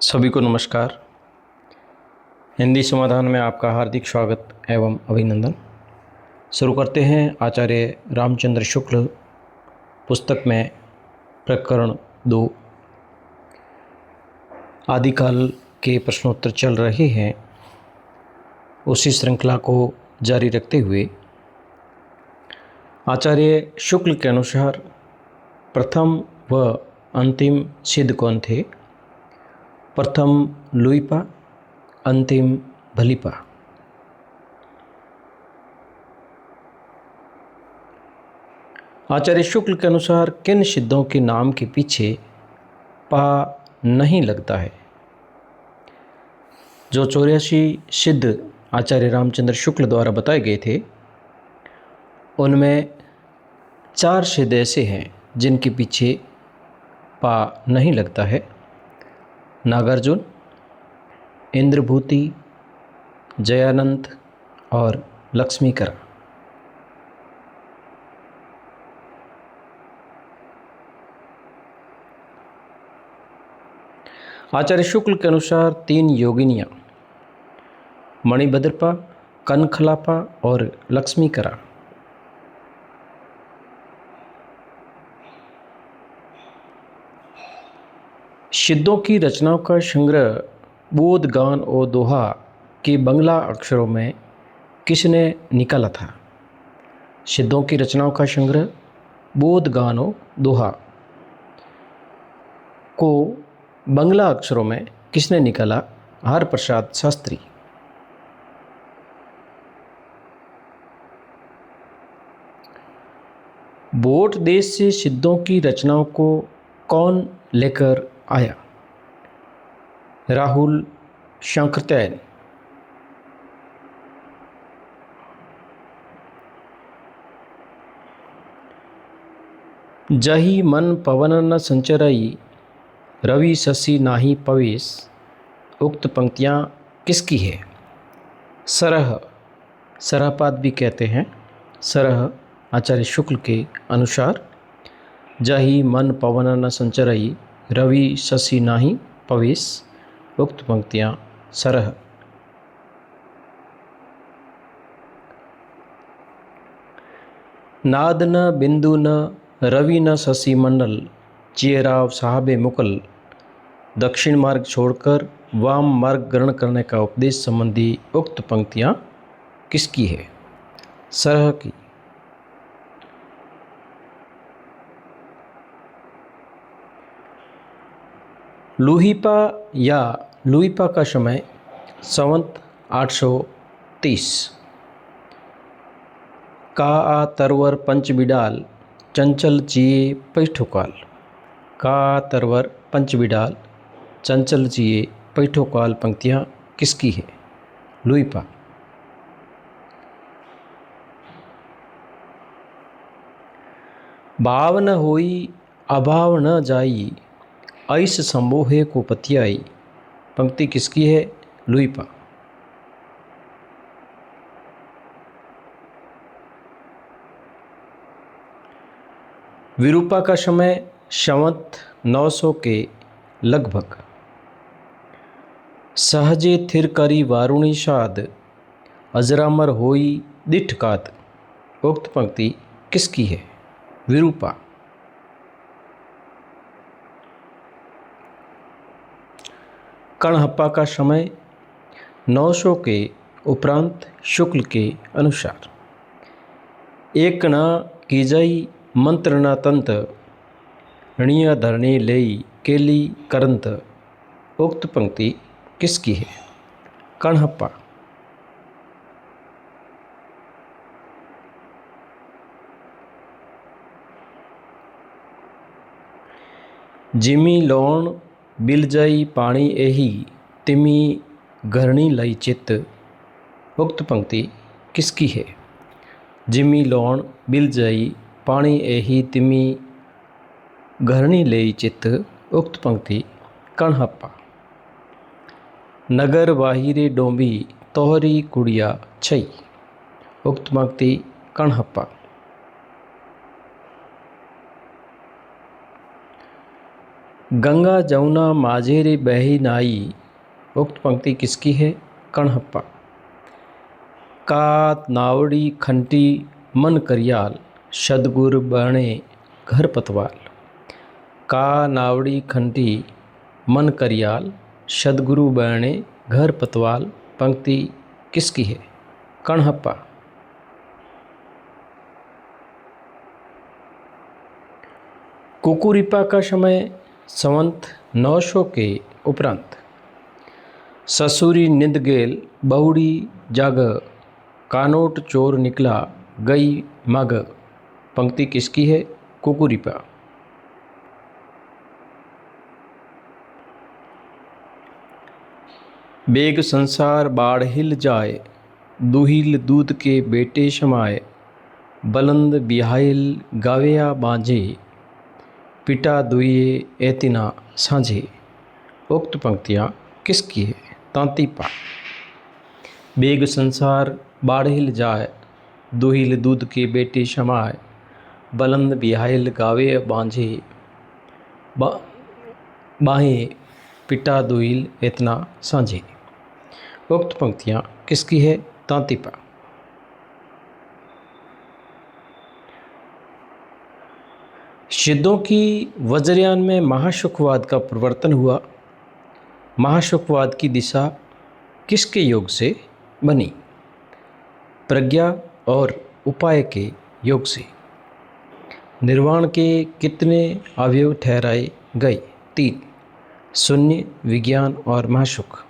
सभी को नमस्कार। हिंदी समाधान में आपका हार्दिक स्वागत एवं अभिनंदन। शुरू करते हैं आचार्य रामचंद्र शुक्ल पुस्तक में प्रकरण 2 आदिकाल के प्रश्नोत्तर चल रहे हैं। उसी श्रृंखला को जारी रखते हुए आचार्य शुक्ल के अनुसार प्रथम व अंतिम सिद्ध कौन थे? प्रथम लुइपा, अंतिम भलिपा। आचार्य शुक्ल के अनुसार किन सिद्धों के नाम के पीछे पा नहीं लगता है? जो 84 सिद्ध आचार्य रामचंद्र शुक्ल द्वारा बताए गए थे, उनमें 4 सिद्ध ऐसे हैं जिनके पीछे पा नहीं लगता है। नागार्जुन, इंद्रभूति, जयानंद और लक्ष्मीकरा। आचार्य शुक्ल के अनुसार 3 योगिनियाँ मणिभद्रपा, कनखलापा और लक्ष्मीकरा सिद्धों की रचनाओं का संग्रह बोध, गान और दोहा के बंगला अक्षरों में किसने निकाला था? सिद्धों की रचनाओं का संग्रह बोध, गान और दोहा को बंगला अक्षरों में किसने निकाला? हरप्रसाद शास्त्री। बोट देश से सिद्धों की रचनाओं को कौन लेकर आया? राहुल शांकृत्यायन। जही मन पवन न संचरई, रवि शशि नाही पवेश। उक्त पंक्तियाँ किसकी है? सरह, सरहपाद भी कहते हैं। सरह आचार्य शुक्ल के अनुसार जही मन पवन न संचरई, रवि शशि नाही पवेश। उक्त पंक्तियाँ सरह। नाद न बिंदु न रवि न शशि मंडल, चियराव साहबे मुकल। दक्षिण मार्ग छोड़कर वाम मार्ग ग्रहण करने का उपदेश संबंधी उक्त पंक्तियाँ किसकी है? सरह की। लुहिपा या लुइपा का समय संवत 830। का आ तरवर पंच बिडाल, चंचल चिये पैठोकाल। का आ तरवर पंच बिडाल, चंचल चिये पैठोकाल पंक्तियाँ किसकी है? लुइपा। भाव न होई अभाव न जाई, ऐस संबोहे को पतियाई। पंक्ति किसकी है? लुइपा। विरूपा का समय संवत 900 के लगभग। सहजे थिर करी वारुणी साध, अजरामर होई दिठकात। उक्त पंक्ति किसकी है? विरूपा। कणहप्पा का समय 900 के उपरांत शुक्ल के अनुसार। एक न कीजई मंत्र न तंत, ऋणीय धरणी लेई केली करंत। उक्त पंक्ति किसकी है? कणहप्पा। जिमी लौण बिल जाई पानी एही, तिमी घरणी लई चित। उक्त पंक्ति किसकी है? जिमी लौण बिल जाई पानी एही, तिमी घरणी लई चित। उक्त पंक्ति कणहप्पा। नगर बाहिरे डोंबी, तोहरी कुड़िया छई। उक्त पंक्ति गंगा जमुना माझेरे बही नाई उक्त पंक्ति किसकी है? कणहप्पा। कात नावड़ी खंटी मन करियाल सदगुर बने घर पतवाल। का नावड़ी खंटी मन करियाल सदगुरु बने घर पतवाल पंक्ति किसकी है? कणहप्पा। कुकुरिपा का समय संवत 900 के उपरांत। ससुरी निंद गेल बहुड़ी जाग कानोट चोर निकला गई मग पंक्ति किसकी है? कुकुरिपा। बेग संसार बाढ़ हिल जाए दुहिल दूध के बेटे समाए बुलंद बिहाइल गावेया बांझे पिटा दुए एतिना साझे उक्त पंक्तियाँ किसकी है? तांतीपा। बेग संसार बाढ़िल जाए दुहिल दूध के बेटे शमाए बुलंद बिहाइल गावे बांझे बाहें पिटा दुहिल इतना साझे उक्त पंक्तियाँ किसकी है? तांतीपा। सिद्धों की वज्रयान में महाशुकवाद का प्रवर्तन हुआ। महाशुकवाद की दिशा किसके योग से बनी? प्रज्ञा और उपाय के योग से। निर्वाण के कितने अवयव ठहराए गए? 3। शून्य, विज्ञान और महाशुक।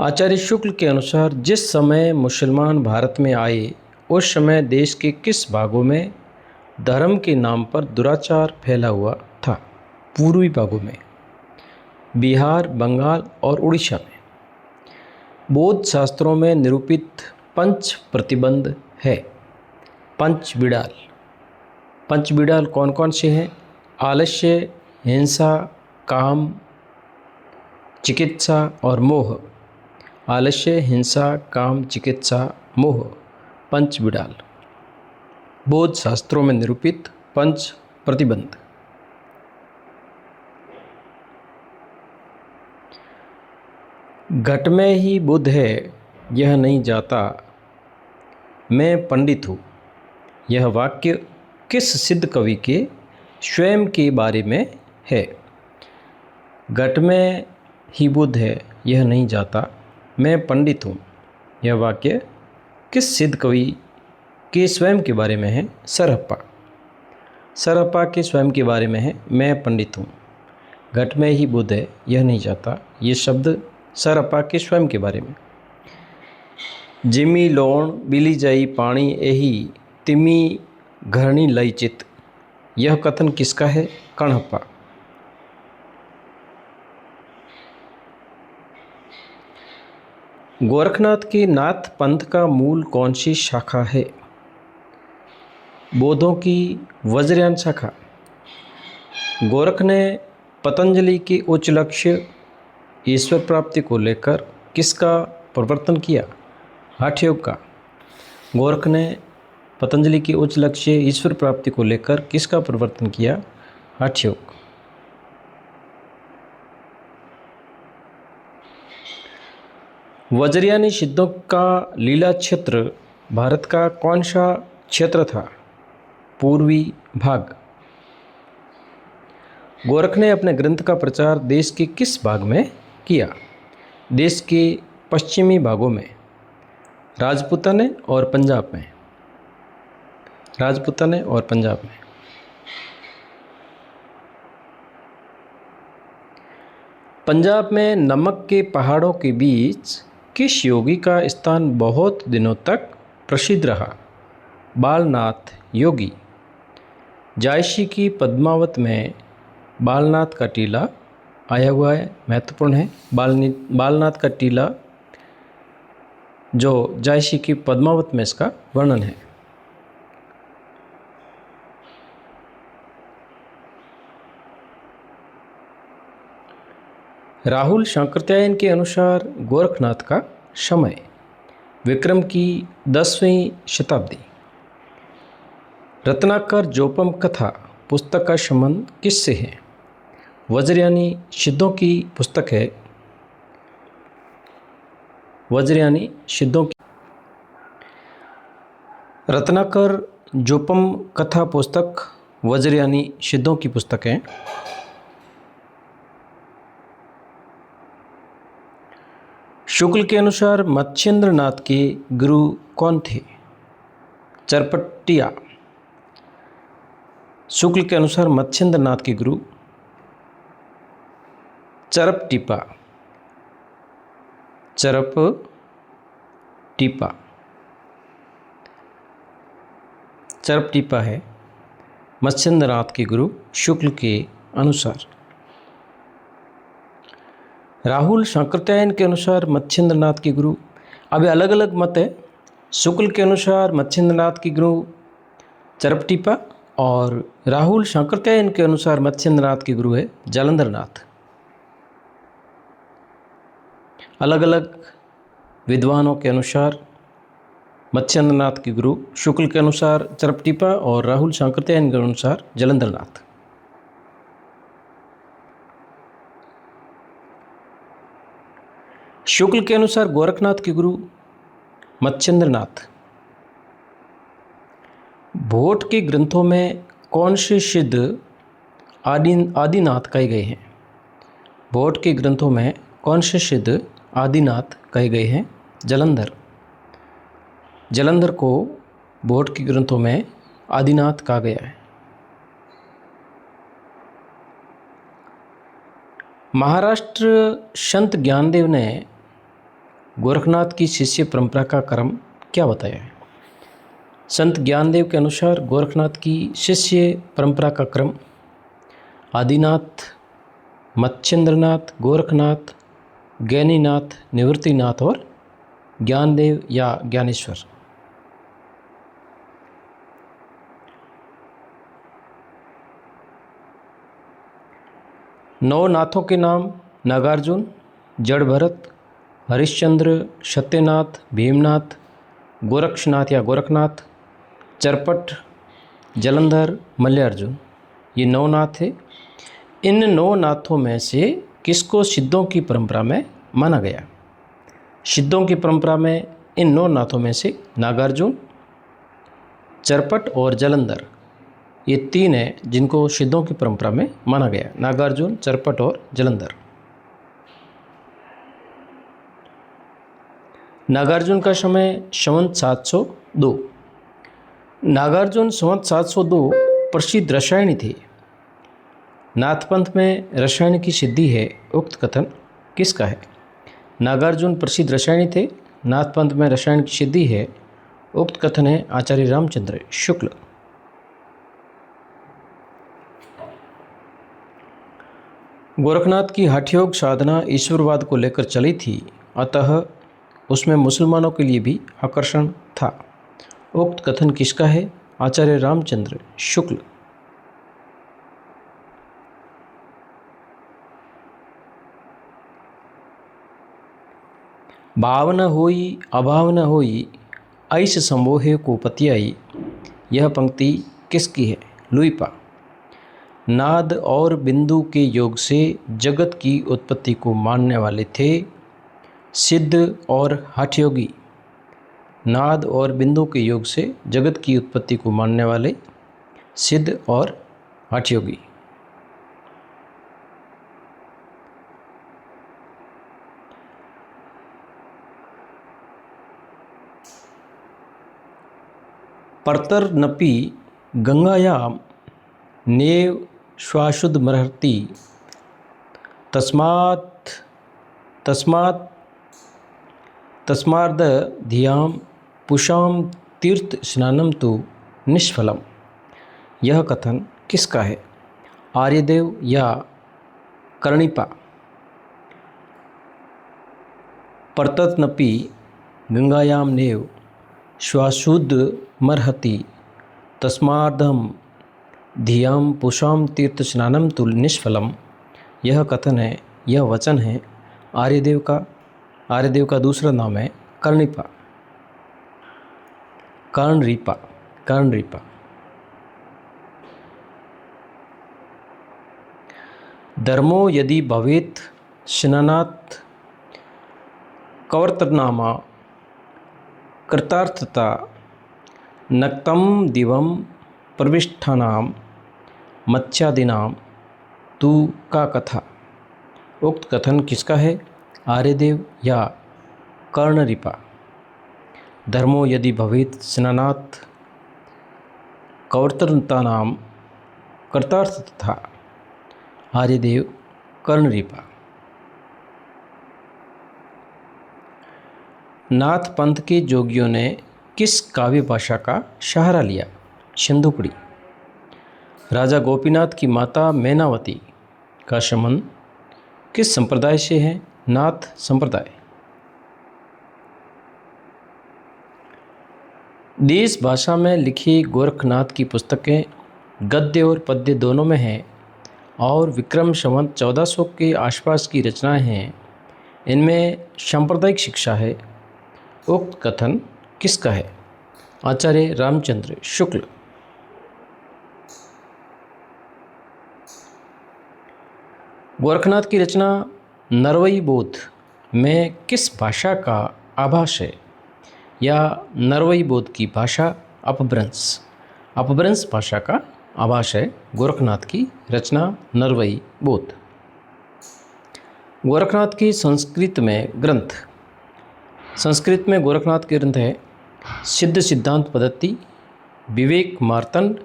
आचार्य शुक्ल के अनुसार जिस समय मुसलमान भारत में आए उस समय देश के किस भागों में धर्म के नाम पर दुराचार फैला हुआ था? पूर्वी भागों में, बिहार, बंगाल और उड़ीसा में। बौद्ध शास्त्रों में निरूपित पंच प्रतिबंध है। पंच बिडाल। पंच बिडाल कौन कौन से हैं? आलस्य, हिंसा, काम, चिकित्सा और मोह। आलस्य, हिंसा, काम, चिकित्सा, मोह पंच बिडाल। बौद्ध शास्त्रों में निरूपित पंच प्रतिबंध। घट में ही बुद्ध है यह नहीं जाता, मैं पंडित हूँ। यह वाक्य किस सिद्ध कवि के स्वयं के बारे में है? घट में ही बुद्ध है यह नहीं जाता, मैं पंडित हूँ। यह वाक्य किस सिद्ध कवि के स्वयं के बारे में है? सरहप्पा। सरहप्पा के स्वयं के बारे में है, मैं पंडित हूँ। घट में ही बुद्ध है यह नहीं जाता, ये शब्द सरहप्पा के स्वयं के बारे में। जिमी लोण बिली जाई पानी एही तिमी घरणी लई चित, यह कथन किसका है? कणहप्पा। गोरखनाथ के नाथ पंथ का मूल कौन सी शाखा है? बौद्धों की वज्रयान शाखा। गोरख ने पतंजलि के उच्च लक्ष्य ईश्वर प्राप्ति को लेकर किसका प्रवर्तन किया? हठ योग का। गोरख ने पतंजलि के उच्च लक्ष्य ईश्वर प्राप्ति को लेकर किसका प्रवर्तन किया? हठ योग। वज्रयानी सिद्धों का लीला क्षेत्र भारत का कौन सा क्षेत्र था? पूर्वी भाग। गोरख ने अपने ग्रंथ का प्रचार देश के किस भाग में किया? देश के पश्चिमी भागों में, राजपूताने और पंजाब में। राजपूताने और पंजाब में। पंजाब में नमक के पहाड़ों के बीच किस योगी का स्थान बहुत दिनों तक प्रसिद्ध रहा? बालनाथ योगी। जायसी की पद्मावत में बालनाथ का टीला आया हुआ है, महत्वपूर्ण है। बालनाथ का टीला जो जायसी की पद्मावत में इसका वर्णन है। राहुल शांकृत्यायन के अनुसार गोरखनाथ का समय विक्रम की 10वीं शताब्दी। रत्नाकर जोपम कथा पुस्तक का संबंध किससे है? वज्र यानी सिद्धों की पुस्तक है। वज्र यानी सिद्धों की। रत्नाकर जोपम कथा पुस्तक वज्र यानी सिद्धों की पुस्तक है। शुक्ल के अनुसार मत्स्येंद्र नाथ के गुरु कौन थे? चरपटिया। शुक्ल के अनुसार मत्स्येंद्र नाथ के गुरु चरपटिपा। चरपटिपा चरपटिपा है मत्स्येंद्र नाथ के गुरु शुक्ल के अनुसार। राहुल शांकृत्यायन के अनुसार मत्स्येंद्र नाथ के गुरु, अब अलग अलग मत है। शुक्ल के अनुसार मत्स्येंद्र नाथ के गुरु चरपटिपा और राहुल शांकृत्यायन के अनुसार मत्स्येंद्र नाथ के गुरु है जालंधर नाथ। अलग अलग विद्वानों के अनुसार मत्स्येंद्र नाथ के गुरु शुक्ल के अनुसार चरपटिपा और राहुल शांकृत्यायन के अनुसार जालंधर नाथ। शुक्ल के अनुसार गोरखनाथ के गुरु मत्स्येंद्र नाथ। भोट के ग्रंथों में कौन से सिद्ध आदिनाथ कहे गए हैं? भोट के ग्रंथों में कौन से सिद्ध आदिनाथ कहे गए हैं? जालंधर। जालंधर को भोट के ग्रंथों में आदिनाथ कहा गया है। महाराष्ट्र संत ज्ञानदेव ने गोरखनाथ की शिष्य परंपरा का क्रम क्या बताया है? संत ज्ञानदेव के अनुसार गोरखनाथ की शिष्य परंपरा का क्रम आदिनाथ, मत्स्येंद्रनाथ, गोरखनाथ, ज्ञानीनाथ, निवृत्तिनाथ और ज्ञानदेव या ज्ञानेश्वर। नौ नाथों के नाम नागार्जुन, जड़भरत, हरिश्चंद्र, सत्यनाथ, भीमनाथ, गोरक्षनाथ या गोरखनाथ, चरपट, जालंधर, मल्ल्यार्जुन, ये नौ नाथ थे। इन नौ नाथों में से किसको सिद्धों की परंपरा में माना गया? सिद्धों की परंपरा में इन नौ नाथों में से नागार्जुन, चरपट और जालंधर, ये तीन हैं जिनको सिद्धों की परंपरा में माना गया। नागार्जुन, चरपट और जालंधर। नागार्जुन का समय संवत 702। नागार्जुन संवत 702 प्रसिद्ध रसायनी थे। नाथपंथ में रसायन की सिद्धि है, उक्त कथन किसका है? नागार्जुन प्रसिद्ध रसायनी थे, नाथपंथ में रसायन की सिद्धि है, उक्त कथन है आचार्य रामचंद्र शुक्ल। गोरखनाथ की हठयोग साधना ईश्वरवाद को लेकर चली थी, अतः उसमें मुसलमानों के लिए भी आकर्षण था, उक्त कथन किसका है? आचार्य रामचंद्र शुक्ल। भाव न होई अभाव न होई ऐस संबोहे को पतियाई, यह पंक्ति किसकी है? लुईपा। नाद और बिंदु के योग से जगत की उत्पत्ति को मानने वाले थे सिद्ध और हठयोगी। नाद और बिंदु के योग से जगत की उत्पत्ति को मानने वाले सिद्ध और हठयोगी। परतरनपि गंगायाम नेव श्वाशुद्ध मरहति तस्मार्द धियाम पुषाम तीर्थ स्नानम तो निष्फलम, यह कथन किसका है? आर्यदेव या कर्णिपा। परतरनपि गंगायाम नेव श्वाशुद्ध मरहति तस्मार्धम धियाम पुषाम तीर्थ स्नानम तो निष्फलम, यह कथन है, यह वचन है आर्यदेव का। आर्यदेव का दूसरा नाम है कर्णिपा, कर्णरिपा। धर्मो यदि भवेत् स्नानात् कवर्तनामा कृतार्थता नक्तं दिवं प्रविष्टानां मत्स्यादीनां तु का कथा। उक्त कथन किसका है? आर्यदेव या कर्णरिपा। धर्मो यदि भवेत् स्नानात् कवर्तनतानां कृतार्थता आर्यदेव कर्णरिपा। नाथ पंथ के जोगियों ने किस काव्य भाषा का सहारा लिया? सिंधुकड़ी। राजा गोपीनाथ की माता मैनावती का संबंध किस संप्रदाय से है? नाथ संप्रदाय। देश भाषा में लिखी गोरखनाथ की पुस्तकें गद्य और पद्य दोनों में हैं और विक्रम संवत 1400 के आसपास की रचनाएं हैं। इनमें सांप्रदायिक शिक्षा है। उक्त कथन किसका है? आचार्य रामचंद्र शुक्ल। गोरखनाथ की रचना नरवई बोध में किस भाषा का आभास है? या नरवई बोध की भाषा अपभ्रंश भाषा का आभास है गोरखनाथ की रचना नरवई बोध। गोरखनाथ की संस्कृत में गोरखनाथ के ग्रंथ है सिद्ध सिद्धांत पद्धति, विवेक मार्तंड,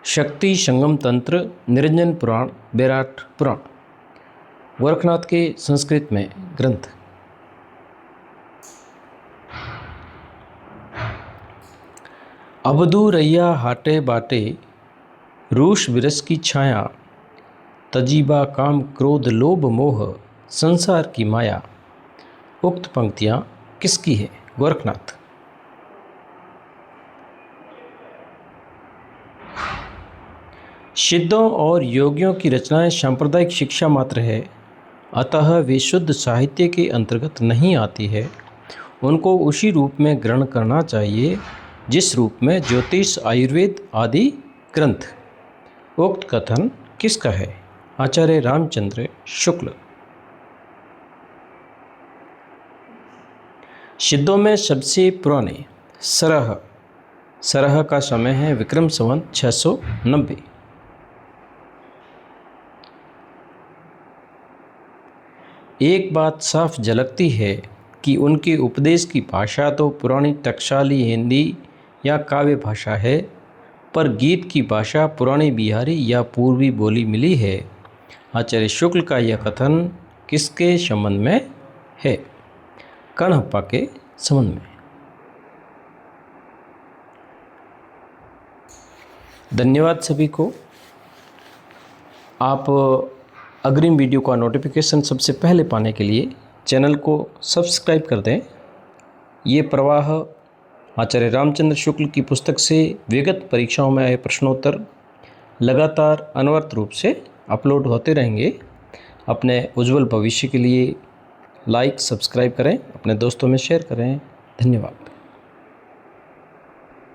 शक्ति संगम तंत्र, निरंजन पुराण, बैराट पुराण। गोरखनाथ के संस्कृत में ग्रंथ। अबधू रैया हाटे बाटे रूष विरस की छाया, तजीबा काम क्रोध लोभ मोह संसार की माया। उक्त पंक्तियां किसकी है? गोरखनाथ। सिद्धों और योगियों की रचनाएं सांप्रदायिक शिक्षा मात्र है, अतः वे शुद्ध साहित्य के अंतर्गत नहीं आती है। उनको उसी रूप में ग्रहण करना चाहिए जिस रूप में ज्योतिष, आयुर्वेद आदि ग्रंथ। उक्त कथन किसका है? आचार्य रामचंद्र शुक्ल। सिद्धों में सबसे पुराने सरह का समय है विक्रम संवत 690। एक बात साफ झलकती है कि उनके उपदेश की भाषा तो पुरानी टकसाली हिंदी या काव्य भाषा है, पर गीत की भाषा पुरानी बिहारी या पूर्वी बोली मिली है। आचार्य शुक्ल का यह कथन किसके संबंध में है? कर्णहप्पा के संबंध में। धन्यवाद सभी को। आप अग्रिम वीडियो का नोटिफिकेशन सबसे पहले पाने के लिए चैनल को सब्सक्राइब कर दें। ये प्रवाह आचार्य रामचंद्र शुक्ल की पुस्तक से विगत परीक्षाओं में आए प्रश्नोत्तर लगातार अनवरत रूप से अपलोड होते रहेंगे। अपने उज्जवल भविष्य के लिए लाइक सब्सक्राइब करें, अपने दोस्तों में शेयर करें। धन्यवाद।